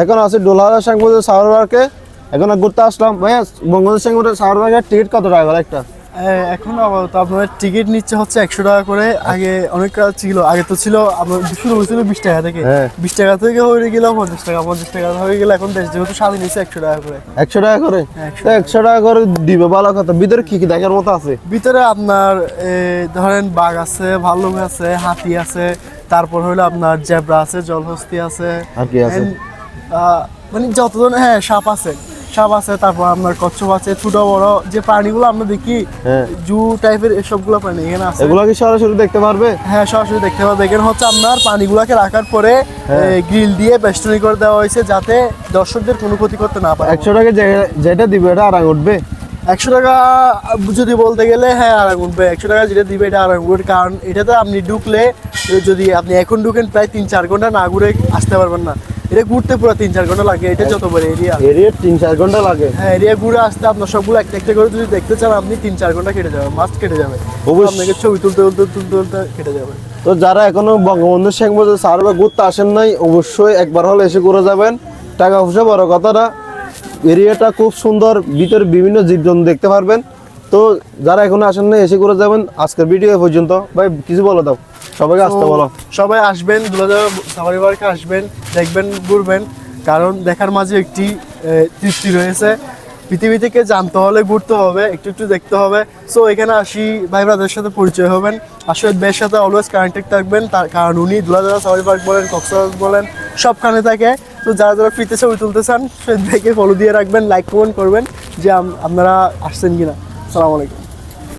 এখন আছে ডোলাহারা সাংবাদিক সাগর পার্কে। এখন ঘুরতে আসলাম ভাইয়া, বঙ্গবন্ধু সাংবাদিক সাগর পার্কের টিকিট কত টাকা করে একটা? এখন আপাতত আপনার টিকিট নিচ্ছে হচ্ছে 100 টাকা করে। আগে অনেক ছিল, আগে তো ছিল আপনার শুরু হয়েছিল 20 টাকা থেকে, 20 টাকা থেকে হয়ে গেল 50 টাকা, 50 টাকা হয়ে গেল এখন দেশ যেহেতু স্বাধীন হয়েছে 100 টাকা করে। 100 টাকা করে? 100 টাকা করে দিবে, ভালো কথা। ভিতরে কি কি দেখার মতো আছে? ভিতরে আপনার ধরেন বাঘ আছে, ভাল্লুক আছে, হাতি আছে, তারপর হলো আপনার জেব্রা আছে, জলহস্তি আছে, আর কি আছে? মানে যত ধরনের, হ্যাঁ সাপ আছে, সাপ আছে, তারপর আপনার কচ্ছপ আছে, ছোট বড় যে প্রাণীগুলো আমরা দেখি জু টাইপের এসবগুলো প্রাণী এখানে আছে। এগুলো কি সরাসরি দেখতে পারবে? হ্যাঁ সরাসরি দেখতে পারবে। এখানে হচ্ছে আপনার প্রাণীগুলোকে রাখার পরে গ্রিল দিয়ে বেষ্টনী করে দেওয়া হয়েছে যাতে দর্শকদের কোনো ক্ষতি করতে না পারে। 100 টাকা যেটা দিবে এটা আড়াই উঠবে? 100 টাকা যদি বলতে গেলে হ্যাঁ আড়াই উঠবে। 100 টাকা যেটা দিবে এটা আড়াই উঠবে, কারণ এটাতে আপনি ঢুকলে, যদি আপনি এখন ঢুকেন প্রায় 3-4 ঘন্টা না ঘুরে আসতে পারবেন না। এটা ঘুরতে পুরো 3-4 ঘন্টা লাগে। এটা যত বড় এরিয়া, 3-4 ঘন্টা লাগে। হ্যাঁ এরিয়া ঘুরে আসতে আপনার সবগুলো একটা একটা করে যদি দেখতে চান আপনি 3-4 ঘন্টা কেটে যাবে, মাস্ট কেটে যাবে। আপনাকে ছবি তুলতে কেটে যাবে। তো যারা এখনো বঙ্গবন্ধু শেখ মুজিবুর সাগর পার্কে ঘুরতে আসেন নাই, অবশ্যই একবার হলে এসে ঘুরে যাবেন। টাকা পয়সা বড় কথা না, এরিয়াটা খুব সুন্দর, ভিতরে বিভিন্ন জীবজন্তু দেখতে পারবেন। তো যারা এখনো আসেন নাই এসে ঘুরে যাবেন। আজকের ভিডিও পর্যন্ত। ভাই কিছু বলো দাও, সবাইকে আসতে বলো। সবাই আসবেন, দুলাদা সাফারি পার্কে আসবেন, দেখবেন, ঘুরবেন, কারণ দেখার মাঝে একটি তৃপ্তি রয়েছে। পৃথিবী থেকে জানতে হলে ঘুরতে হবে, একটু একটু দেখতে হবে। সো এখানে আসি, ভাই ব্রাদারের সাথে পরিচয় হবেন, আসলে বের সাথে অলওয়েজ কানেক্টেড থাকবেন, তার কারণ উনি দুলাদা সাফারি পার্ক বলেন, কক্সবাজার বলেন, সবখানে থাকে। তো যারা যারা ফ্রিতে ছবি তুলতে চান সে ভাইকে ফলো দিয়ে রাখবেন, লাইক কমেন্ট করবেন যে আপনারা আসছেন কিনা। আসসালামু আলাইকুম।